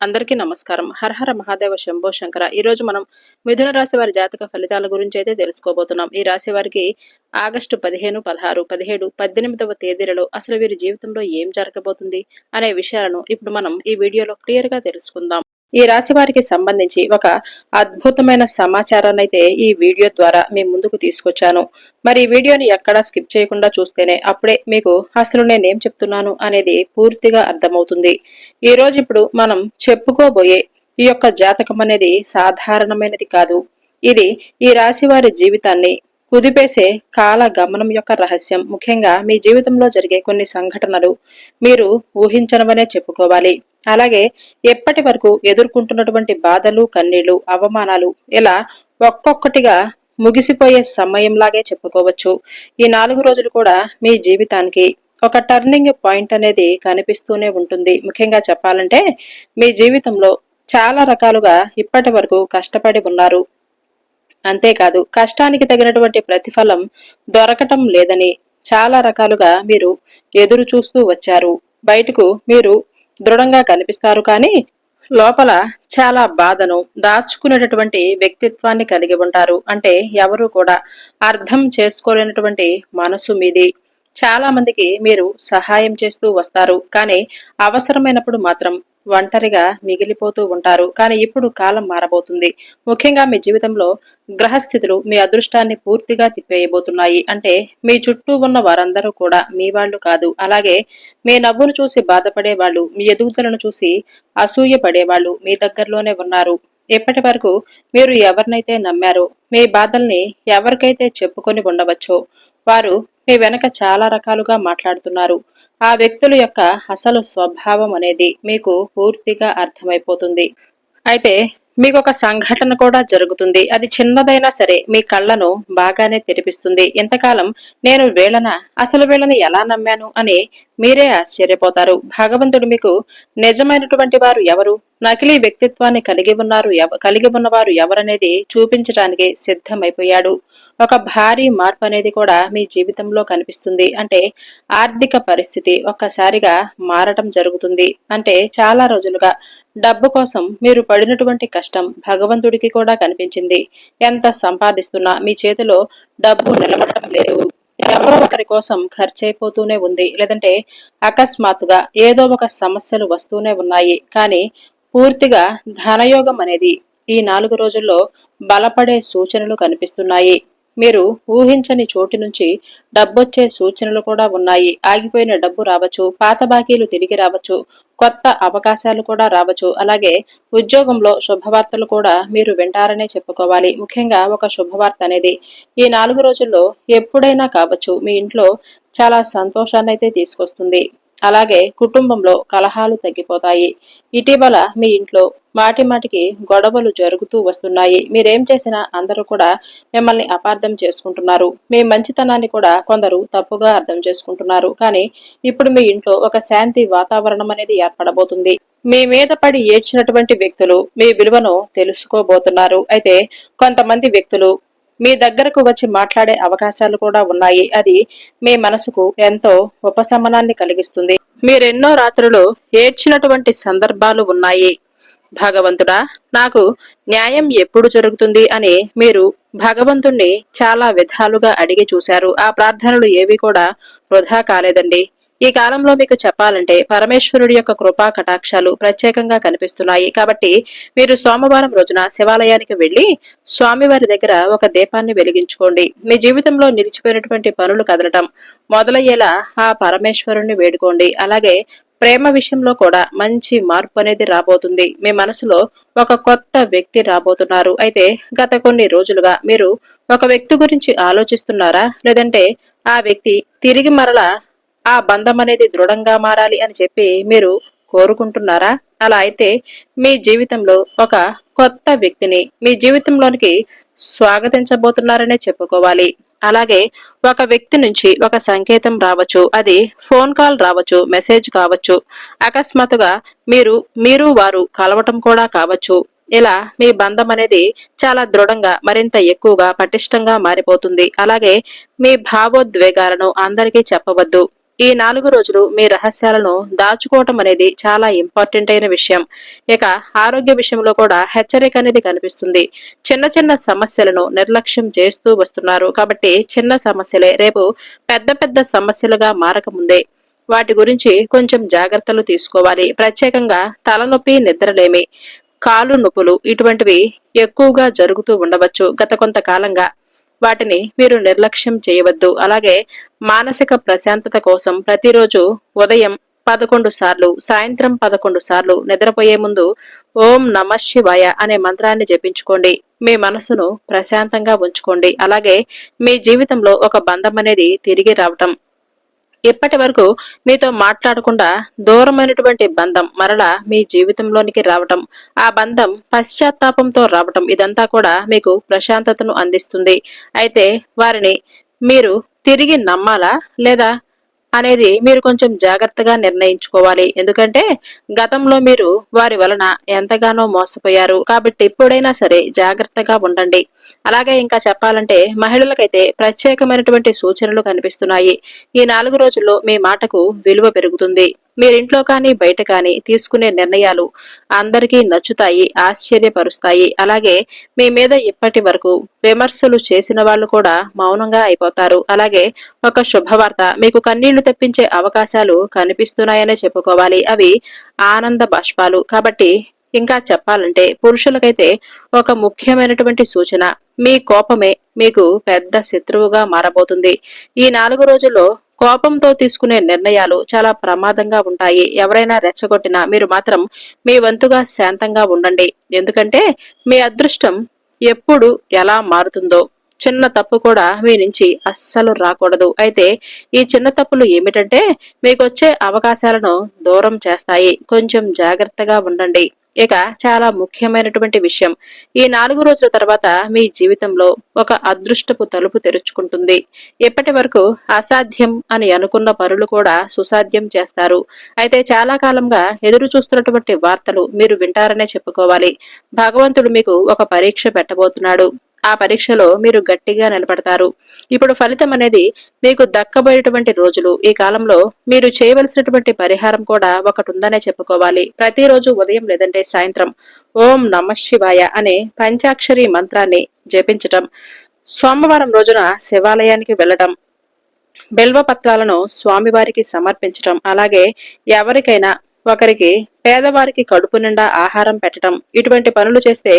అందరికీ నమస్కారం. హరహర మహాదేవ శంభో శంకర. ఈరోజు మనం మిథున రాశి వారి జాతక ఫలితాల గురించి అయితే తెలుసుకోబోతున్నాం. ఈ రాశి వారికి ఆగస్టు 15, 16, 17, 18వ తేదీలలో అసలు వీరి జీవితంలో ఏం జరగబోతుంది అనే విషయాలను ఇప్పుడు మనం ఈ వీడియోలో క్లియర్ గా తెలుసుకుందాం. ఈ రాశి వారికి సంబంధించి ఒక అద్భుతమైన సమాచారాన్ని అయితే ఈ వీడియో ద్వారా మీ ముందుకు తీసుకొచ్చాను. మరి ఈ వీడియోని ఎక్కడా స్కిప్ చేయకుండా చూస్తేనే అప్పుడే మీకు అసలు నేనేం చెప్తున్నాను అనేది పూర్తిగా అర్థమవుతుంది. ఈ రోజు ఇప్పుడు మనం చెప్పుకోబోయే ఈ యొక్క జాతకం అనేది సాధారణమైనది కాదు. ఇది ఈ రాశి వారి జీవితాన్ని కుదిపేసే కాల గమనం యొక్క రహస్యం. ముఖ్యంగా మీ జీవితంలో జరిగే కొన్ని సంఘటనలు మీరు ఊహించనవనే చెప్పుకోవాలి. అలాగే ఎప్పటి వరకు ఎదుర్కొంటున్నటువంటి బాధలు, కన్నీళ్లు, అవమానాలు ఇలా ఒక్కొక్కటిగా ముగిసిపోయే సమయంలాగే చెప్పుకోవచ్చు. ఈ 4 రోజులు కూడా మీ జీవితానికి ఒక టర్నింగ్ పాయింట్ అనేది కనిపిస్తూనే ఉంటుంది. ముఖ్యంగా చెప్పాలంటే మీ జీవితంలో చాలా రకాలుగా ఇప్పటి వరకు కష్టపడి ఉన్నారు. అంతేకాదు కష్టానికి తగినటువంటి ప్రతిఫలం దొరకటం లేదని చాలా రకాలుగా మీరు ఎదురు చూస్తూ వచ్చారు. బయటకు మీరు దృఢంగా కనిపిస్తారు, కానీ లోపల చాలా బాధను దాచుకునేటటువంటి వ్యక్తిత్వాన్ని కలిగి ఉంటారు. అంటే ఎవరు కూడా అర్థం చేసుకోలేనటువంటి మనసు మీది. చాలా మందికి మీరు సహాయం చేస్తూ వస్తారు, కానీ అవసరమైనప్పుడు మాత్రం ఒంటరిగా మిగిలిపోతూ ఉంటారు. కానీ ఇప్పుడు కాలం మారబోతుంది. ముఖ్యంగా మీ జీవితంలో గ్రహస్థితులు మీ అదృష్టాన్ని పూర్తిగా తిప్పేయబోతున్నాయి. అంటే మీ చుట్టూ ఉన్న వారందరూ కూడా మీ వాళ్ళు కాదు. అలాగే మీ నవ్వును చూసి బాధపడే వాళ్ళు, మీ ఎదుగుదలను చూసి అసూయ పడేవాళ్ళు మీ దగ్గరలోనే ఉన్నారు. ఎప్పటి వరకు మీరు ఎవరినైతే నమ్మారో, మీ బాధల్ని ఎవరికైతే చెప్పుకొని ఉండవచ్చో వారు మీ వెనక చాలా రకాలుగా మాట్లాడుతున్నారు. ఆ వ్యక్తుల యొక్క అసలు స్వభావం అనేది మీకు పూర్తిగా అర్థమైపోతుంది. అయితే మీకు ఒక సంఘటన కూడా జరుగుతుంది. అది చిన్నదైనా సరే మీ కళ్ళను బాగానే తెరిపిస్తుంది. ఎంతకాలం నేను అసలు వీళ్ళని ఎలా నమ్మాను అని మీరే ఆశ్చర్యపోతారు. భగవంతుడు మీకు నిజమైనటువంటి వారు ఎవరు, నకిలీ వ్యక్తిత్వాన్ని కలిగి ఉన్నవారు ఎవరనేది చూపించడానికి సిద్ధమైపోయాడు. ఒక భారీ మార్పు అనేది కూడా మీ జీవితంలో కనిపిస్తుంది. అంటే ఆర్థిక పరిస్థితి ఒక్కసారిగా మారటం జరుగుతుంది. అంటే చాలా రోజులుగా డబ్బు కోసం మీరు పడినటువంటి కష్టం భగవంతుడికి కూడా కనిపించింది. ఎంత సంపాదిస్తున్నా మీ చేతిలో డబ్బు నిలబడటం లేదు. ఎవరో ఒకరి కోసం ఖర్చయిపోతూనే ఉంది. లేదంటే అకస్మాత్తుగా ఏదో ఒక సమస్యలు వస్తూనే ఉన్నాయి. కానీ పూర్తిగా ధనయోగం అనేది ఈ 4 రోజుల్లో బలపడే సూచనలు కనిపిస్తున్నాయి. మీరు ఊహించని చోటి నుంచి డబ్బొచ్చే సూచనలు కూడా ఉన్నాయి. ఆగిపోయిన డబ్బు రావచ్చు, పాత బాకీలు తిరిగి రావచ్చు, కొత్త అవకాశాలు కూడా రావచ్చు. అలాగే ఉద్యోగంలో శుభవార్తలు కూడా మీరు వింటారనే చెప్పుకోవాలి. ముఖ్యంగా ఒక శుభవార్త అనేది ఈ 4 రోజుల్లో ఎప్పుడైనా కావచ్చు మీ ఇంట్లో చాలా సంతోషాన్ని అయితే తీసుకొస్తుంది. అలాగే కుటుంబంలో కలహాలు తగ్గిపోతాయి. ఇటీవల మీ ఇంట్లో మాటిమాటికి గొడవలు జరుగుతూ వస్తున్నాయి. మీరేం చేసినా అందరూ కూడా మిమ్మల్ని అపార్థం చేసుకుంటున్నారు. మీ మంచితనాన్ని కూడా కొందరు తప్పుగా అర్థం చేసుకుంటున్నారు. కానీ ఇప్పుడు మీ ఇంట్లో ఒక శాంతి వాతావరణం అనేది ఏర్పడబోతుంది. మీ మీద పడి ఏడ్చినటువంటి వ్యక్తులు మీ విలువను తెలుసుకోబోతున్నారు. అయితే కొంతమంది వ్యక్తులు మీ దగ్గరకు వచ్చి మాట్లాడే అవకాశాలు కూడా ఉన్నాయి. అది మీ మనసుకు ఎంతో ఉపశమనాన్ని కలిగిస్తుంది. మీరెన్నో రాత్రులు ఏడ్చినటువంటి సందర్భాలు ఉన్నాయి. భగవంతుడా, నాకు న్యాయం ఎప్పుడు జరుగుతుంది అని మీరు భగవంతుణ్ణి చాలా విధాలుగా అడిగి చూశారు. ఆ ప్రార్థనలు ఏవి కూడా వృధా కాలేదండి. ఈ కాలంలో మీకు చెప్పాలంటే పరమేశ్వరుడి యొక్క కృపా కటాక్షాలు ప్రత్యేకంగా కనిపిస్తున్నాయి. కాబట్టి మీరు సోమవారం రోజున శివాలయానికి వెళ్లి స్వామివారి దగ్గర ఒక దీపాన్ని వెలిగించుకోండి. మీ జీవితంలో నిలిచిపోయినటువంటి పనులు కదలటం మొదలయ్యేలా ఆ పరమేశ్వరుణ్ణి వేడుకోండి. అలాగే ప్రేమ విషయంలో కూడా మంచి మార్పు అనేది రాబోతుంది. మీ మనసులో ఒక కొత్త వ్యక్తి రాబోతున్నారు. అయితే గత కొన్ని రోజులుగా మీరు ఒక వ్యక్తి గురించి ఆలోచిస్తున్నారా, లేదంటే ఆ వ్యక్తి తిరిగి మరలా ఆ బంధం అనేది దృఢంగా మారాలి అని చెప్పి మీరు కోరుకుంటున్నారా? అలా అయితే మీ జీవితంలో ఒక కొత్త వ్యక్తిని మీ జీవితంలోనికి స్వాగతించబోతున్నారనే చెప్పుకోవాలి. అలాగే ఒక వ్యక్తి నుంచి ఒక సంకేతం రావచ్చు. అది ఫోన్ కాల్ రావచ్చు, మెసేజ్ కావచ్చు, అకస్మాత్తుగా మీరు వారు కలవటం కూడా కావచ్చు. ఇలా మీ బంధం అనేది చాలా దృఢంగా, మరింత ఎక్కువగా పటిష్టంగా మారిపోతుంది. అలాగే మీ భావోద్వేగాలను అందరికీ చెప్పవద్దు. ఈ 4 రోజులు మీ రహస్యాలను దాచుకోవటం అనేది చాలా ఇంపార్టెంట్ అయిన విషయం. ఇక ఆరోగ్య విషయంలో కూడా హెచ్చరిక అనేది కనిపిస్తుంది. చిన్న చిన్న సమస్యలను నిర్లక్ష్యం చేస్తూ వస్తున్నారు. కాబట్టి చిన్న సమస్యలే రేపు పెద్ద పెద్ద సమస్యలుగా మారకముందే వాటి గురించి కొంచెం జాగ్రత్తలు తీసుకోవాలి. ప్రత్యేకంగా తలనొప్పి, నిద్రలేమి, కాలు నొప్పులు ఇటువంటివి ఎక్కువగా జరుగుతూ ఉండవచ్చు గత కొంతకాలంగా. వాటిని మీరు నిర్లక్ష్యం చేయవద్దు. అలాగే మానసిక ప్రశాంతత కోసం ప్రతిరోజు ఉదయం 11 సార్లు, సాయంత్రం 11 సార్లు నిద్రపోయే ముందు ఓం నమః శివాయ అనే మంత్రాన్ని జపించుకోండి. మీ మనసును ప్రశాంతంగా ఉంచుకోండి. అలాగే మీ జీవితంలో ఒక బంధం అనేది తిరిగి రావటం, ఇప్పటి వరకు మీతో మాట్లాడకుండా దూరమైనటువంటి బంధం మరలా మీ జీవితంలోనికి రావటం, ఆ బంధం పశ్చాత్తాపంతో రావటం, ఇదంతా కూడా మీకు ప్రశాంతతను అందిస్తుంది. అయితే వారిని మీరు తిరిగి నమ్మాలా లేదా అనేది మీరు కొంచెం జాగ్రత్తగా నిర్ణయించుకోవాలి. ఎందుకంటే గతంలో మీరు వారి వలన ఎంతగానో మోసపోయారు. కాబట్టి ఎప్పుడైనా సరే జాగ్రత్తగా ఉండండి. అలాగే ఇంకా చెప్పాలంటే మహిళలకైతే ప్రత్యేకమైనటువంటి సూచనలు కనిపిస్తున్నాయి. ఈ 4 రోజుల్లో మీ మాటకు విలువ పెరుగుతుంది. మీరింట్లో కానీ బయట కానీ తీసుకునే నిర్ణయాలు అందరికీ నచ్చుతాయి, ఆశ్చర్యపరుస్తాయి. అలాగే మీ మీద ఇప్పటి వరకు విమర్శలు చేసిన వాళ్ళు కూడా మౌనంగా అయిపోతారు. అలాగే ఒక శుభవార్త మీకు కన్నీళ్లు తెప్పించే అవకాశాలు కనిపిస్తున్నాయనే చెప్పుకోవాలి. అవి ఆనంద బాష్పాలు. కాబట్టి ఇంకా చెప్పాలంటే పురుషులకైతే ఒక ముఖ్యమైనటువంటి సూచన, మీ కోపమే మీకు పెద్ద శత్రువుగా మారబోతుంది. ఈ 4 రోజుల్లో కోపంతో తీసుకునే నిర్ణయాలు చాలా ప్రమాదంగా ఉంటాయి. ఎవరైనా రెచ్చగొట్టినా మీరు మాత్రం మీ వంతుగా శాంతంగా ఉండండి. ఎందుకంటే మీ అదృష్టం ఎప్పుడు ఎలా మారుతుందో, చిన్న తప్పు కూడా మీ నుంచి అస్సలు రాకూడదు. అయితే ఈ చిన్న తప్పులు ఏమిటంటే మీకొచ్చే అవకాశాలను దూరం చేస్తాయి. కొంచెం జాగ్రత్తగా ఉండండి. ఇక చాలా ముఖ్యమైనటువంటి విషయం, ఈ 4 రోజుల తర్వాత మీ జీవితంలో ఒక అదృష్టపు తలుపు తెరుచుకుంటుంది. ఇప్పటి వరకు అసాధ్యం అని అనుకున్న పనులు కూడా సుసాధ్యం చేస్తారు. అయితే చాలా కాలంగా ఎదురు చూస్తున్నటువంటి వార్తలు మీరు వింటారనే చెప్పుకోవాలి. భగవంతుడు మీకు ఒక పరీక్ష పెట్టబోతున్నాడు. ఆ పరీక్షలో మీరు గట్టిగా నిలబడతారు. ఇప్పుడు ఫలితం అనేది మీకు దక్కబోయేటువంటి రోజులు. ఈ కాలంలో మీరు చేయవలసినటువంటి పరిహారం కూడా ఒకటి ఉందనే చెప్పుకోవాలి. ప్రతిరోజు ఉదయం లేదంటే సాయంత్రం ఓం నమః శివాయ అనే పంచాక్షరి మంత్రాన్ని జపించటం, సోమవారం రోజున శివాలయానికి వెళ్లటం, బిల్వ పత్రాలను స్వామివారికి సమర్పించటం, అలాగే ఎవరికైనా ఒకరికి పేదవారికి కడుపు నిండా ఆహారం పెట్టటం, ఇటువంటి పనులు చేస్తే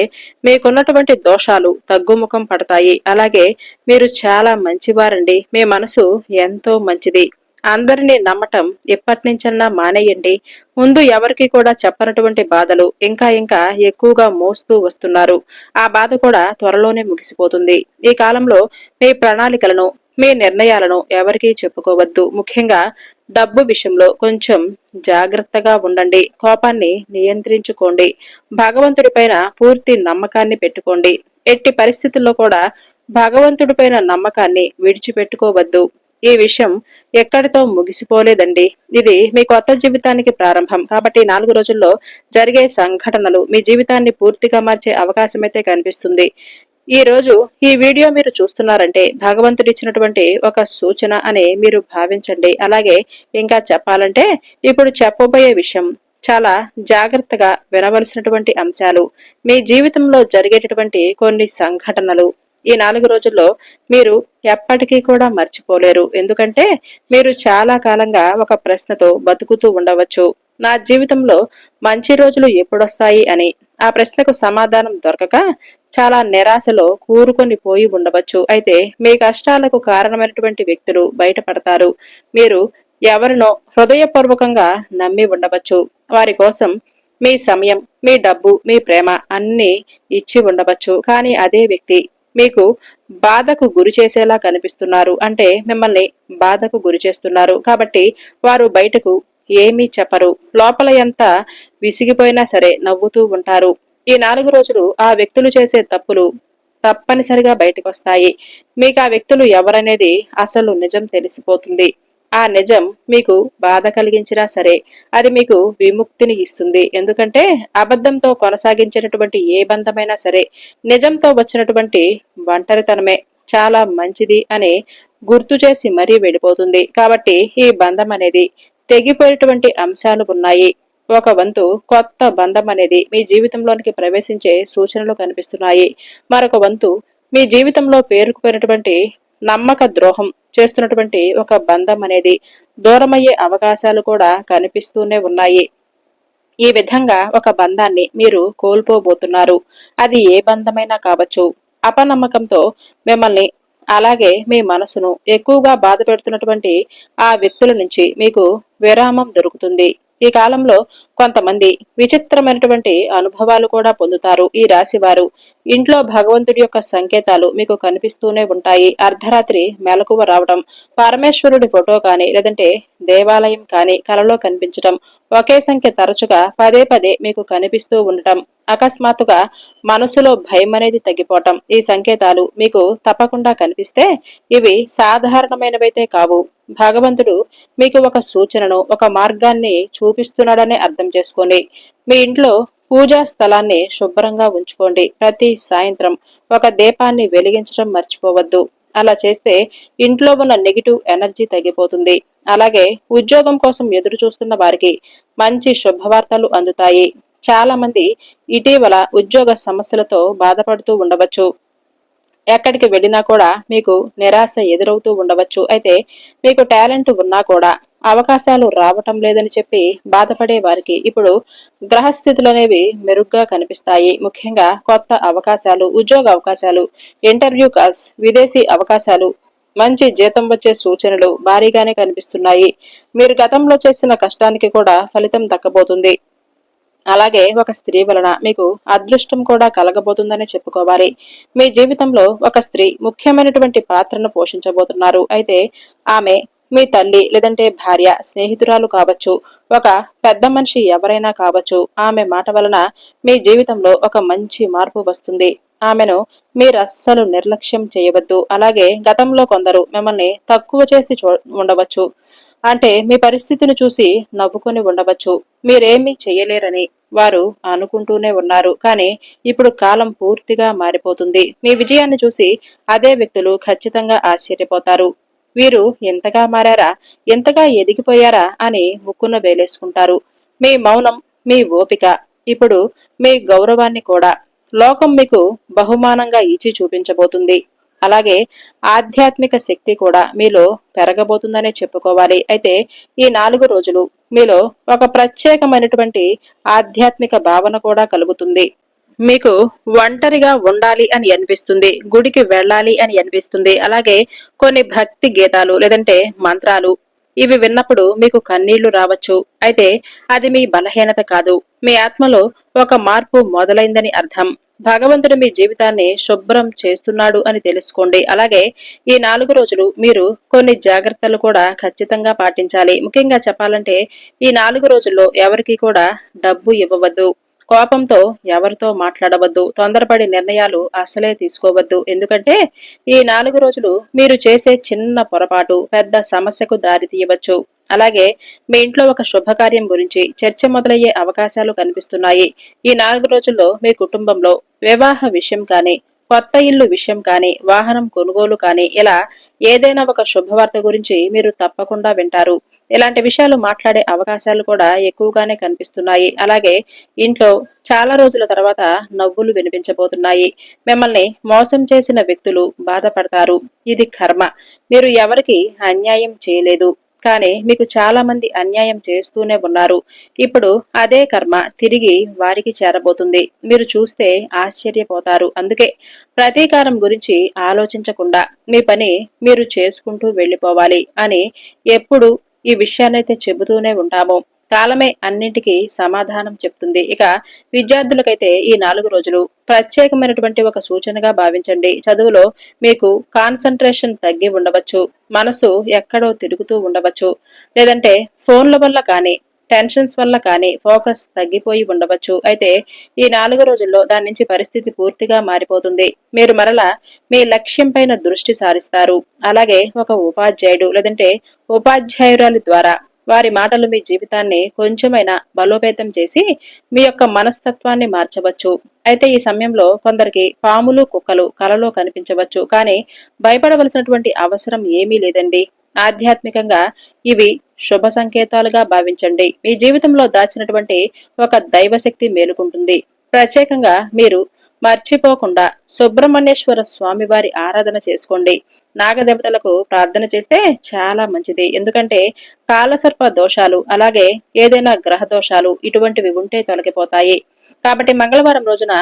మీకున్నటువంటి దోషాలు తగ్గుముఖం పడతాయి. అలాగే మీరు చాలా మంచివారండి. మీ మనసు ఎంతో మంచిది. అందరినీ నమ్మటం ఎప్పటి నుంచన్నా మానేయండి. ముందు ఎవరికి కూడా చెప్పనటువంటి బాధలు ఇంకా ఇంకా ఎక్కువగా మోస్తూ వస్తున్నారు. ఆ బాధ కూడా త్వరలోనే ముగిసిపోతుంది. ఈ కాలంలో మీ ప్రణాళికలను, మీ నిర్ణయాలను ఎవరికీ చెప్పుకోవద్దు. ముఖ్యంగా డబ్బు విషయంలో కొంచెం జాగ్రత్తగా ఉండండి. కోపాన్ని నియంత్రించుకోండి. భగవంతుడిపైన పూర్తి నమ్మకాన్ని పెట్టుకోండి. ఎట్టి పరిస్థితుల్లో కూడా భగవంతుడిపైన నమ్మకాన్ని విడిచిపెట్టుకోవద్దు. ఈ విషయం ఎక్కడితో ముగిసిపోలేదండి. ఇది మీ కొత్త జీవితానికి ప్రారంభం. కాబట్టి 4 రోజుల్లో జరిగే సంఘటనలు మీ జీవితాన్ని పూర్తిగా మార్చే అవకాశమైతే కనిపిస్తుంది. ఈ రోజు ఈ వీడియో మీరు చూస్తున్నారంటే భగవంతుడిచ్చినటువంటి ఒక సూచన అని మీరు భావించండి. అలాగే ఇంకా చెప్పాలంటే ఇప్పుడు చెప్పబోయే విషయం చాలా జాగ్రత్తగా వినవలసినటువంటి అంశాలు. మీ జీవితంలో జరిగేటటువంటి కొన్ని సంఘటనలు ఈ 4 రోజుల్లో మీరు ఎప్పటికీ కూడా మర్చిపోలేరు. ఎందుకంటే మీరు చాలా కాలంగా ఒక ప్రశ్నతో బతుకుతూ ఉండవచ్చు. నా జీవితంలో మంచి రోజులు ఎప్పుడొస్తాయి అని. ఆ ప్రశ్నకు సమాధానం దొరకక చాలా నిరాశలో కూరుకొని పోయి ఉండవచ్చు. అయితే మీ కష్టాలకు కారణమైనటువంటి వ్యక్తులు బయటపడతారు. మీరు ఎవరినో హృదయపూర్వకంగా నమ్మి ఉండవచ్చు. వారి కోసం మీ సమయం, మీ డబ్బు, మీ ప్రేమ అన్నీ ఇచ్చి ఉండవచ్చు. కానీ అదే వ్యక్తి మీకు బాధకు గురి చేసేలా కనిపిస్తున్నారు. అంటే మిమ్మల్ని బాధకు గురి చేస్తున్నారు. కాబట్టి వారు బయటకు ఏమీ చెప్పరు. లోపల ఎంత విసిగిపోయినా సరే నవ్వుతూ ఉంటారు. ఈ 4 రోజులు ఆ వ్యక్తులు చేసే తప్పులు తప్పనిసరిగా బయటకొస్తాయి. మీకు ఆ వ్యక్తులు ఎవరనేది అసలు నిజం తెలిసిపోతుంది. ఆ నిజం మీకు బాధ కలిగించినా సరే అది మీకు విముక్తిని ఇస్తుంది. ఎందుకంటే అబద్ధంతో కొనసాగించేటటువంటి ఏ బంధమైనా సరే నిజంతో వచ్చినటువంటి ఒంటరితనమే చాలా మంచిది అనే గుర్తు చేసి మరీ వెళ్ళిపోతుంది. కాబట్టి ఈ బంధం అనేది తెగిపోయేటువంటి అంశాలు ఉన్నాయి. ఒక వంతు కొత్త బంధం అనేది మీ జీవితంలోనికి ప్రవేశించే సూచనలు కనిపిస్తున్నాయి. మరొక వంతు మీ జీవితంలో పేరుకుపోయినటువంటి నమ్మక ద్రోహం చేస్తున్నటువంటి ఒక బంధం అనేది దూరమయ్యే అవకాశాలు కూడా కనిపిస్తూనే ఉన్నాయి. ఈ విధంగా ఒక బంధాన్ని మీరు కోల్పోబోతున్నారు. అది ఏ బంధమైనా కావచ్చు. అపనమ్మకంతో మిమ్మల్ని అలాగే మీ మనసును ఎక్కువగా బాధ పెడుతున్నటువంటి ఆ వ్యక్తుల నుంచి మీకు విరామం దొరుకుతుంది. ఈ కాలంలో కొంతమంది విచిత్రమైనటువంటి అనుభవాలు కూడా పొందుతారు. ఈ రాశి వారు ఇంట్లో భగవంతుడి యొక్క సంకేతాలు మీకు కనిపిస్తూనే ఉంటాయి. అర్ధరాత్రి మెలకువ రావడం, పరమేశ్వరుడి ఫోటో కానీ లేదంటే దేవాలయం కానీ కలలో కనిపించటం, ఒకే సంఖ్య తరచుగా పదే పదే మీకు కనిపిస్తూ ఉండటం, అకస్మాత్తుగా మనసులో భయం అనేది తగ్గిపోవటం, ఈ సంకేతాలు మీకు తప్పకుండా కనిపిస్తే ఇవి సాధారణమైనవైతే కావు. భగవంతుడు మీకు ఒక సూచనను, ఒక మార్గాన్ని చూపిస్తున్నాడనే అర్థం చేసుకోండి. మీ ఇంట్లో పూజా స్థలాన్ని శుభ్రంగా ఉంచుకోండి. ప్రతి సాయంత్రం ఒక దీపాన్ని వెలిగించడం మర్చిపోవద్దు. అలా చేస్తే ఇంట్లో ఉన్న నెగిటివ్ ఎనర్జీ తగ్గిపోతుంది. అలాగే ఉద్యోగం కోసం ఎదురు చూస్తున్న వారికి మంచి శుభవార్తలు అందుతాయి. చాలా మంది ఇటీవల ఉద్యోగ సమస్యలతో బాధపడుతూ ఉండవచ్చు. ఎక్కడికి వెళ్ళినా కూడా మీకు నిరాశ ఎదురవుతూ ఉండవచ్చు. అయితే మీకు టాలెంట్ ఉన్నా కూడా అవకాశాలు రావటం లేదని చెప్పి బాధపడే వారికి ఇప్పుడు గ్రహస్థితులు అనేవి మెరుగ్గా కనిపిస్తాయి. ముఖ్యంగా కొత్త అవకాశాలు, ఉద్యోగ అవకాశాలు, ఇంటర్వ్యూ కాల్స్, విదేశీ అవకాశాలు, మంచి జీతం వచ్చే సూచనలు భారీగానే కనిపిస్తున్నాయి. మీరు గతంలో చేసిన కష్టానికి కూడా ఫలితం దక్కబోతుంది. అలాగే ఒక స్త్రీ వలన మీకు అదృష్టం కూడా కలగబోతుందని చెప్పుకోవాలి. మీ జీవితంలో ఒక స్త్రీ ముఖ్యమైనటువంటి పాత్రను పోషించబోతున్నారు. అయితే ఆమె మీ తల్లి లేదంటే భార్య, స్నేహితురాలు కావచ్చు, ఒక పెద్ద మనిషి ఎవరైనా కావచ్చు. ఆమె మాట వలన మీ జీవితంలో ఒక మంచి మార్పు వస్తుంది. ఆమెను మీరస్సలు నిర్లక్ష్యం చేయవద్దు. అలాగే గతంలో కొందరు మిమ్మల్ని తక్కువ చేసి ఉండవచ్చు. అంటే మీ పరిస్థితిని చూసి నవ్వుకొని ఉండవచ్చు. మీరేమీ చెయ్యలేరని వారు అనుకుంటూనే ఉన్నారు. కానీ ఇప్పుడు కాలం పూర్తిగా మారిపోతుంది. మీ విజయాన్ని చూసి అదే వ్యక్తులు ఖచ్చితంగా ఆశ్చర్యపోతారు. వీరు ఎంతగా మారారా, ఎంతగా ఎదిగిపోయారా అని ముక్కున వేలేసుకుంటారు. మీ మౌనం, మీ ఓపిక ఇప్పుడు మీ గౌరవాన్ని కూడా లోకం మీకు బహుమానంగా ఇచ్చి చూపించబోతుంది. అలాగే ఆధ్యాత్మిక శక్తి కూడా మీలో పెరగబోతుందనే చెప్పుకోవాలి. అయితే ఈ 4 రోజులు మీలో ఒక ప్రత్యేకమైనటువంటి ఆధ్యాత్మిక భావన కూడా కలుగుతుంది. మీకు ఒంటరిగా ఉండాలి అని అనిపిస్తుంది. గుడికి వెళ్ళాలి అని అనిపిస్తుంది. అలాగే కొన్ని భక్తి గీతాలు లేదంటే మంత్రాలు ఇవి విన్నప్పుడు మీకు కన్నీళ్లు రావచ్చు. అయితే అది మీ బలహీనత కాదు. మీ ఆత్మలో ఒక మార్పు మొదలైందని అర్థం. భగవంతుడు మీ జీవితాన్ని శుభ్రం చేస్తున్నాడు అని తెలుసుకోండి. అలాగే ఈ 4 రోజులు మీరు కొన్ని జాగ్రత్తలు కూడా ఖచ్చితంగా పాటించాలి. ముఖ్యంగా చెప్పాలంటే ఈ 4 రోజుల్లో ఎవరికి కూడా డబ్బు ఇవ్వవద్దు. కోపంతో ఎవరితో మాట్లాడవద్దు. తొందరపడి నిర్ణయాలు అసలే తీసుకోవద్దు. ఎందుకంటే ఈ 4 రోజులు మీరు చేసే చిన్న పొరపాటు పెద్ద సమస్యకు దారి తీయవచ్చు. అలాగే మీ ఇంట్లో ఒక శుభకార్యం గురించి చర్చ మొదలయ్యే అవకాశాలు కనిపిస్తున్నాయి. ఈ 4 రోజుల్లో మీ కుటుంబంలో వివాహ విషయం కానీ, కొత్త ఇల్లు విషయం కానీ, వాహనం కొనుగోలు కానీ ఇలా ఏదైనా ఒక శుభవార్త గురించి మీరు తప్పకుండా వింటారు. ఇలాంటి విషయాలు మాట్లాడే అవకాశాలు కూడా ఎక్కువగానే కనిపిస్తున్నాయి. అలాగే ఇంట్లో చాలా రోజుల తర్వాత నవ్వులు వినిపించబోతున్నాయి. మిమ్మల్ని మోసం చేసిన వ్యక్తులు బాధపడతారు. ఇది కర్మ. మీరు ఎవరికి అన్యాయం చేయలేదు. కానీ మీకు చాలా మంది అన్యాయం చేస్తూనే ఉన్నారు. ఇప్పుడు అదే కర్మ తిరిగి వారికి చేరబోతుంది. మీరు చూస్తే ఆశ్చర్యపోతారు. అందుకే ప్రతీకారం గురించి ఆలోచించకుండా మీ పని మీరు చేసుకుంటూ వెళ్ళిపోవాలి అని ఎప్పుడు ఈ విషయాన్నైతే చెబుతూనే ఉంటాము. కాలమే అన్నింటికీ సమాధానం చెప్తుంది. ఇక విద్యార్థులకైతే ఈ 4 రోజులు ప్రత్యేకమైనటువంటి ఒక సూచనగా భావించండి. చదువులో మీకు కాన్సంట్రేషన్ తగ్గి ఉండవచ్చు. మనసు ఎక్కడో తిరుగుతూ ఉండవచ్చు. లేదంటే ఫోన్ల వల్ల కానీ, టెన్షన్స్ వల్ల కానీ ఫోకస్ తగ్గిపోయి ఉండవచ్చు. అయితే ఈ 4 రోజుల్లో దాని నుంచి పరిస్థితి పూర్తిగా మారిపోతుంది. మీరు మరలా మీ లక్ష్యం పైన దృష్టి సారిస్తారు. అలాగే ఒక ఉపాధ్యాయుడు లేదంటే ఉపాధ్యాయురాలి ద్వారా వారి మాటలు మీ జీవితాన్ని కొంచెమైనా బలోపేతం చేసి మీ యొక్క మనస్తత్వాన్ని మార్చవచ్చు. అయితే ఈ సమయంలో కొందరికి పాములు కుక్కలు కలలో కనిపించవచ్చు, కానీ భయపడవలసినటువంటి అవసరం ఏమీ లేదండి. ఆధ్యాత్మికంగా ఇవి శుభ సంకేతాలుగా భావించండి. మీ జీవితంలో దాచినటువంటి ఒక దైవశక్తి మేలుకుంటుంది. ప్రత్యేకంగా మీరు మర్చిపోకుండా సుబ్రహ్మణ్యేశ్వర స్వామి వారి ఆరాధన చేసుకోండి. నాగదేవతలకు ప్రార్థన చేస్తే చాలా మంచిది. ఎందుకంటే కాలసర్ప దోషాలు, అలాగే ఏదైనా గ్రహ దోషాలు ఇటువంటివి ఉంటే తొలగిపోతాయి. కాబట్టి మంగళవారం రోజున,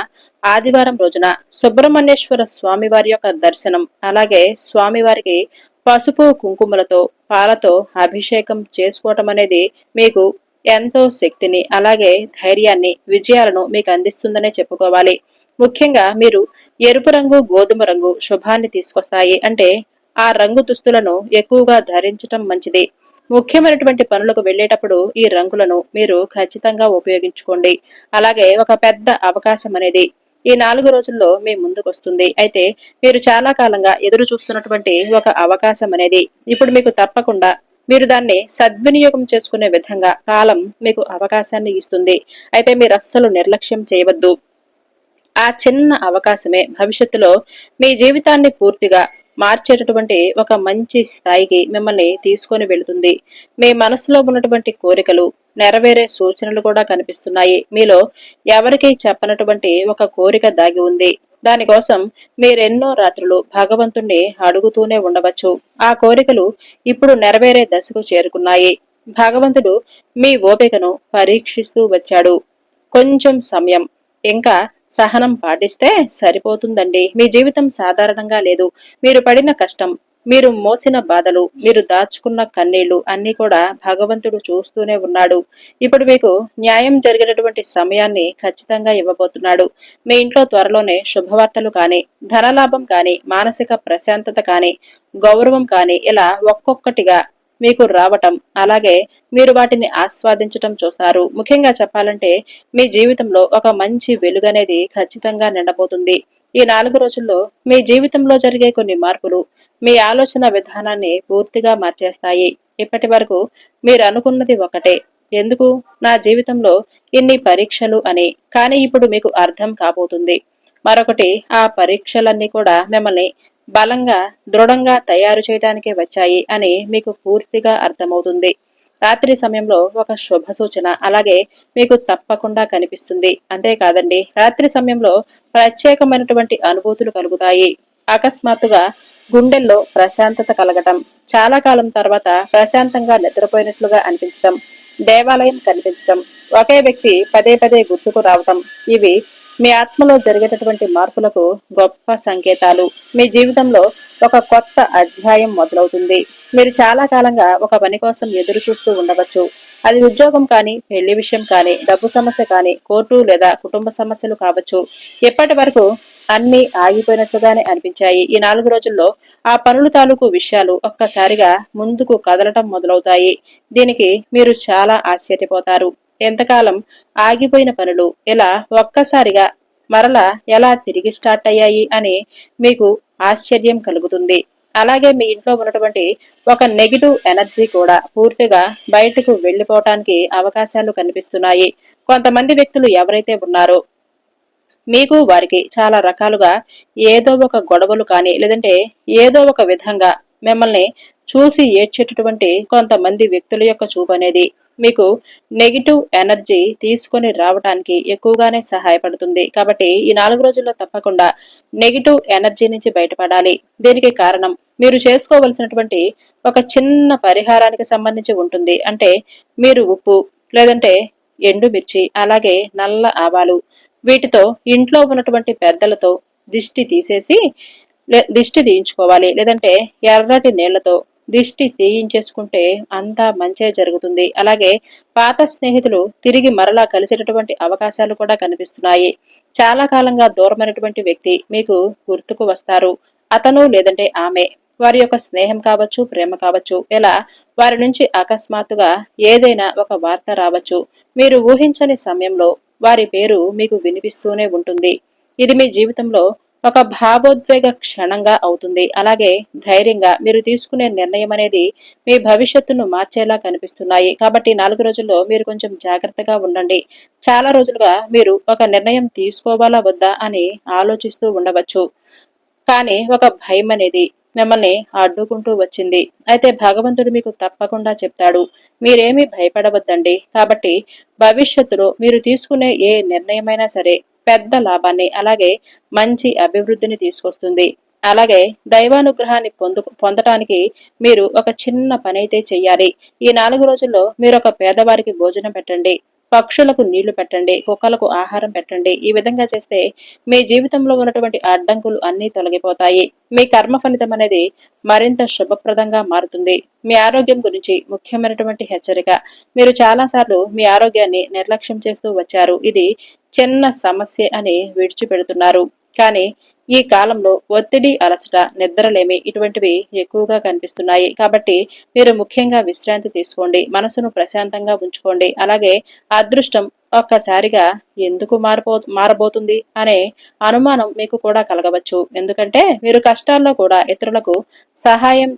ఆదివారం రోజున సుబ్రహ్మణ్యేశ్వర స్వామి వారి యొక్క దర్శనం, అలాగే స్వామివారికి పసుపు కుంకుమలతో పాలతో అభిషేకం చేసుకోవటం అనేది మీకు ఎంతో శక్తిని, అలాగే ధైర్యాన్ని, విజయాలను మీకు అందిస్తుందనే చెప్పుకోవాలి. ముఖ్యంగా మీరు ఎరుపు రంగు, గోధుమ రంగు శుభాన్ని తీసుకొస్తాయి. అంటే ఆ రంగు దుస్తులను ఎక్కువగా ధరించటం మంచిది. ముఖ్యమైనటువంటి పనులకు వెళ్లేటప్పుడు ఈ రంగులను మీరు ఖచ్చితంగా ఉపయోగించుకోండి. అలాగే ఒక పెద్ద అవకాశం అనేది ఈ 4 రోజుల్లో మీ ముందుకొస్తుంది. అయితే మీరు చాలా కాలంగా ఎదురు చూస్తున్నటువంటి ఒక అవకాశం అనేది ఇప్పుడు మీకు తప్పకుండా మీరు దాన్ని సద్వినియోగం చేసుకునే విధంగా కాలం మీకు అవకాశాన్ని ఇస్తుంది. అయితే మీరు అస్సలు నిర్లక్ష్యం చేయవద్దు. ఆ చిన్న అవకాశమే భవిష్యత్తులో మీ జీవితాన్ని పూర్తిగా మార్చేటటువంటి ఒక మంచి స్థాయికి మిమ్మల్ని తీసుకొని వెళుతుంది. మీ మనసులో ఉన్నటువంటి కోరికలు నెరవేరే సూచనలు కూడా కనిపిస్తున్నాయి. మీలో ఎవరికీ చెప్పనటువంటి ఒక కోరిక దాగి ఉంది. దానికోసం మీరెన్నో రాత్రులు భగవంతుణ్ణి అడుగుతూనే ఉండవచ్చు. ఆ కోరికలు ఇప్పుడు నెరవేరే దశకు చేరుకున్నాయి. భగవంతుడు మీ ఓపికను పరీక్షిస్తూ వచ్చాడు. కొంచెం సమయం ఇంకా సహనం పాటిస్తే సరిపోతుందండి. మీ జీవితం సాధారణంగా లేదు. మీరు పడిన కష్టం, మీరు మోసిన బాధలు, మీరు దాచుకున్న కన్నీళ్లు అన్నీ కూడా భగవంతుడు చూస్తూనే ఉన్నాడు. ఇప్పుడు మీకు న్యాయం జరిగేటటువంటి సమయాన్ని ఖచ్చితంగా ఇవ్వబోతున్నాడు. మీ ఇంట్లో త్వరలోనే శుభవార్తలు కానీ, ధనలాభం కానీ, మానసిక ప్రశాంతత కానీ, గౌరవం కానీ ఇలా ఒక్కొక్కటిగా మీకు రావటం, అలాగే మీరు వాటిని ఆస్వాదించటం చూస్తారు. ముఖ్యంగా చెప్పాలంటే మీ జీవితంలో ఒక మంచి వెలుగనేది ఖచ్చితంగా నిండబోతుంది. ఈ 4 రోజుల్లో మీ జీవితంలో జరిగే కొన్ని మార్పులు మీ ఆలోచన విధానాన్ని పూర్తిగా మార్చేస్తాయి. ఇప్పటి వరకు మీరు అనుకున్నది ఒకటే, ఎందుకు నా జీవితంలో ఇన్ని పరీక్షలు అని. కానీ ఇప్పుడు మీకు అర్థం కాబోతుంది. మరొకటి, ఆ పరీక్షలన్నీ కూడా మిమ్మల్ని బలంగా, దృఢంగా తయారు చేయడానికే వచ్చాయి అని మీకు పూర్తిగా అర్థమవుతుంది. రాత్రి సమయంలో ఒక శుభ సూచన అలాగే మీకు తప్పకుండా కనిపిస్తుంది. అంతేకాదండి, రాత్రి సమయంలో ప్రత్యేకమైనటువంటి అనుభూతులు కలుగుతాయి. అకస్మాత్తుగా గుండెల్లో ప్రశాంతత కలగటం, చాలా కాలం తర్వాత ప్రశాంతంగా నిద్రపోయినట్లుగా అనిపించటం, దేవాలయం కనిపించటం, ఒకే వ్యక్తి పదే పదే గుర్తుకు రావటం, ఇవి మీ ఆత్మలో జరిగేటటువంటి మార్పులకు గొప్ప సంకేతాలు. మీ జీవితంలో ఒక కొత్త అధ్యాయం మొదలవుతుంది. మీరు చాలా కాలంగా ఒక పని కోసం ఎదురు చూస్తూ ఉండవచ్చు. అది ఉద్యోగం కానీ, పెళ్లి విషయం కానీ, డబ్బు సమస్య కానీ, కోర్టు లేదా కుటుంబ సమస్యలు కావచ్చు. ఎప్పటి వరకు అన్ని ఆగిపోయినట్లుగానే అనిపించాయి. ఈ 4 రోజుల్లో ఆ పనులు తాలూకు విషయాలు ఒక్కసారిగా ముందుకు కదలటం మొదలవుతాయి. దీనికి మీరు చాలా ఆశ్చర్యపోతారు. ఎంతకాలం ఆగిపోయిన పనులు ఇలా ఒక్కసారిగా మరలా ఎలా తిరిగి స్టార్ట్ అయ్యాయి అని మీకు ఆశ్చర్యం కలుగుతుంది. అలాగే మీ ఇంట్లో ఉన్నటువంటి ఒక నెగిటివ్ ఎనర్జీ కూడా పూర్తిగా బయటకు వెళ్లిపోవటానికి అవకాశాలు కనిపిస్తున్నాయి. కొంతమంది వ్యక్తులు ఎవరైతే ఉన్నారో మీకు వారికి చాలా రకాలుగా ఏదో ఒక గొడవలు కానీ, లేదంటే ఏదో ఒక విధంగా మిమ్మల్ని చూసి ఏడ్చేటటువంటి కొంతమంది వ్యక్తుల యొక్క చూపు అనేది మీకు నెగిటివ్ ఎనర్జీ తీసుకొని రావడానికి ఎక్కువగానే సహాయపడుతుంది. కాబట్టి ఈ 4 రోజుల్లో తప్పకుండా నెగిటివ్ ఎనర్జీ నుంచి బయటపడాలి. దీనికి కారణం మీరు చేసుకోవలసినటువంటి ఒక చిన్న పరిహారానికి సంబంధించి ఉంటుంది. అంటే మీరు ఉప్పు, లేదంటే ఎండుమిర్చి, అలాగే నల్ల ఆవాలు, వీటితో ఇంట్లో ఉన్నటువంటి పెద్దలతో దిష్టి తీసేసి దిష్టి తీయించుకోవాలి. లేదంటే ఎర్రటి నీళ్లతో దిష్టి తీయించేసుకుంటే అంతా మంచే జరుగుతుంది. అలాగే పాత స్నేహితులు తిరిగి మరలా కలిసేటటువంటి అవకాశాలు కూడా కనిపిస్తున్నాయి. చాలా కాలంగా దూరమైనటువంటి వ్యక్తి మీకు గుర్తుకు వస్తారు. అతను లేదంటే ఆమె, వారి యొక్క స్నేహం కావచ్చు, ప్రేమ కావచ్చు, ఇలా వారి నుంచి అకస్మాత్తుగా ఏదైనా ఒక వార్త రావచ్చు. మీరు ఊహించని సమయంలో వారి పేరు మీకు వినిపిస్తూనే ఉంటుంది. ఇది మీ జీవితంలో ఒక భావోద్వేగ క్షణంగా అవుతుంది. అలాగే ధైర్యంగా మీరు తీసుకునే నిర్ణయం అనేది మీ భవిష్యత్తును మార్చేలా కనిపిస్తున్నాయి. కాబట్టి 4 రోజుల్లో మీరు కొంచెం జాగ్రత్తగా ఉండండి. చాలా రోజులుగా మీరు ఒక నిర్ణయం తీసుకోవాలా వద్దా అని ఆలోచిస్తూ ఉండవచ్చు. కానీ ఒక భయం అనేది మిమ్మల్ని అడ్డుకుంటూ వచ్చింది. అయితే భగవంతుడు మీకు తప్పకుండా చెప్తాడు. మీరేమీ భయపడవద్దండి. కాబట్టి భవిష్యత్తులో మీరు తీసుకునే ఏ నిర్ణయమైనా సరే పెద్ద లాభాన్ని అలాగే మంచి అభివృద్ధిని తీసుకొస్తుంది. అలాగే దైవానుగ్రహాన్ని పొందటానికి మీరు ఒక చిన్న పనైతే చెయ్యాలి. ఈ 4 రోజుల్లో మీరు ఒక పేదవారికి భోజనం పెట్టండి. పక్షులకు నీళ్లు పెట్టండి, కుక్కలకు ఆహారం పెట్టండి. ఈ విధంగా చేస్తే మీ జీవితంలో ఉన్నటువంటి అడ్డంకులు అన్నీ తొలగిపోతాయి. మీ కర్మ ఫలితం అనేది మరింత శుభప్రదంగా మారుతుంది. మీ ఆరోగ్యం గురించి ముఖ్యమైనటువంటి హెచ్చరిక. మీరు చాలాసార్లు మీ ఆరోగ్యాన్ని నిర్లక్ష్యం చేస్తూ వచ్చారు. ఇది చిన్న సమస్య అని విడిచిపెడుతున్నారు. కానీ ఈ కాలంలో ఒత్తిడి, అలసట, నిద్రలేమి ఇటువంటివి ఎక్కువగా కనిపిస్తున్నాయి. కాబట్టి మీరు ముఖ్యంగా విశ్రాంతి తీసుకోండి. మనసును ప్రశాంతంగా ఉంచుకోండి. అలాగే అదృష్టం ఒక్కసారిగా ఎందుకు మారబోతుంది అనే అనుమానం మీకు కూడా కలగవచ్చు. ఎందుకంటే మీరు కష్టాల్లో కూడా ఇతరులకు సహాయం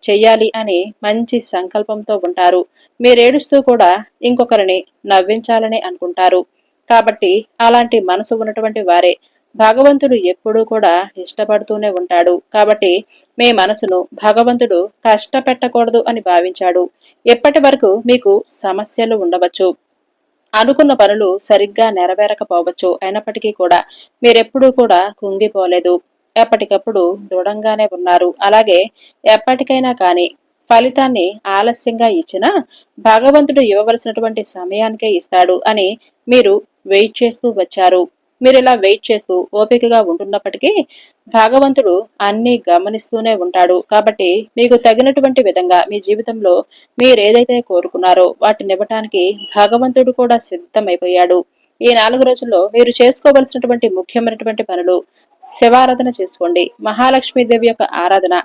చెయ్యాలి అని మంచి సంకల్పంతో ఉంటారు. మీరేడుస్తూ కూడా ఇంకొకరిని నవ్వించాలని అనుకుంటారు. కాబట్టి అలాంటి మనసు ఉన్నటువంటి వారే భగవంతుడు ఎప్పుడూ కూడా ఇష్టపడుతూనే ఉంటాడు. కాబట్టి మీ మనసును భగవంతుడు కష్టపెట్టకూడదు అని భావించాడు. ఎప్పటి వరకు మీకు సమస్యలు ఉండవచ్చు, అనుకున్న పనులు సరిగ్గా నెరవేరకపోవచ్చు. అయినప్పటికీ కూడా మీరెప్పుడూ కూడా కుంగిపోలేదు. ఎప్పటికప్పుడు దృఢంగానే ఉన్నారు. అలాగే ఎప్పటికైనా కానీ ఫలితాన్ని ఆలస్యంగా ఇచ్చినా భగవంతుడు ఇవ్వవలసినటువంటి సమయానికే ఇస్తాడు అని మీరు వెయిట్ చేస్తూ వచ్చారు. మీరు ఇలా వెయిట్ చేస్తూ ఓపికగా ఉంటున్నప్పటికీ భగవంతుడు అన్ని గమనిస్తూనే ఉంటాడు. కాబట్టి మీకు తగినటువంటి విధంగా మీ జీవితంలో మీరేదైతే కోరుకున్నారో వాటినివ్వటానికి భగవంతుడు కూడా సిద్ధమైపోయాడు. ఈ 4 రోజుల్లో మీరు చేసుకోవలసినటువంటి ముఖ్యమైనటువంటి పనులు: శివారాధన చేసుకోండి, మహాలక్ష్మీదేవి యొక్క ఆరాధన,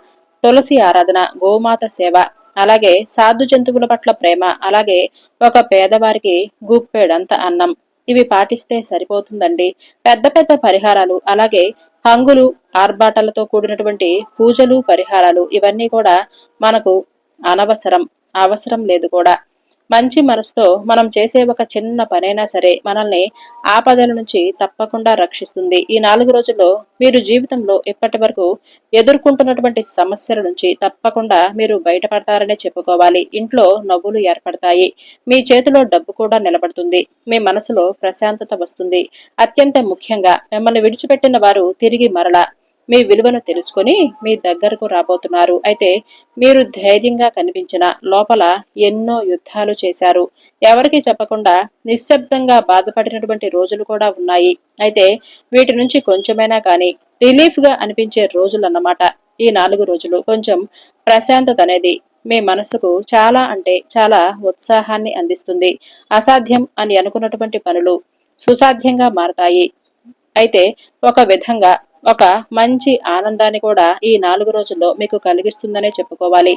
తులసి ఆరాధన, గోమాత సేవ, అలాగే సాధు జంతువుల పట్ల ప్రేమ, అలాగే ఒక పేదవారికి గుప్పెడంత అన్నం. ఇవి పాటిస్తే సరిపోతుందండి. పెద్ద పెద్ద పరిహారాలు, అలాగే హంగులు, ఆర్భాటాలతో కూడినటువంటి పూజలు, పరిహారాలు ఇవన్నీ కూడా మనకు అనవసరం. అవసరం లేదు కూడా. మంచి మనసుతో మనం చేసే ఒక చిన్న పనైనా సరే మనల్ని ఆపదల నుంచి తప్పకుండా రక్షిస్తుంది. ఈ 4 రోజుల్లో మీరు జీవితంలో ఇప్పటి వరకు ఎదుర్కొంటున్నటువంటి సమస్యల నుంచి తప్పకుండా మీరు బయటపడతారనే చెప్పుకోవాలి. ఇంట్లో నవ్వులు ఏర్పడతాయి. మీ చేతిలో డబ్బు కూడా నిలబడుతుంది. మీ మనసులో ప్రశాంతత వస్తుంది. అత్యంత ముఖ్యంగా మిమ్మల్ని విడిచిపెట్టిన వారు తిరిగి మరలా మీ విలువను తెలుసుకొని మీ దగ్గరకు రాబోతున్నారు. అయితే మీరు ధైర్యంగా కనిపించిన లోపల ఎన్నో యుద్ధాలు చేశారు. ఎవరికి చెప్పకుండా నిశ్శబ్దంగా బాధపడినటువంటి రోజులు కూడా ఉన్నాయి. అయితే వీటి నుంచి కొంచెమైనా కానీ రిలీఫ్ గా అనిపించే రోజులన్నమాట ఈ 4 రోజులు. కొంచెం ప్రశాంతత అనేది మీ మనసుకు చాలా అంటే చాలా ఉత్సాహాన్ని అందిస్తుంది. అసాధ్యం అని అనుకున్నటువంటి పనులు సుసాధ్యంగా మారతాయి. అయితే ఒక విధంగా ఒక మంచి ఆనందాన్ని కూడా ఈ 4 రోజుల్లో మీకు కలిగిస్తుందనే చెప్పుకోవాలి.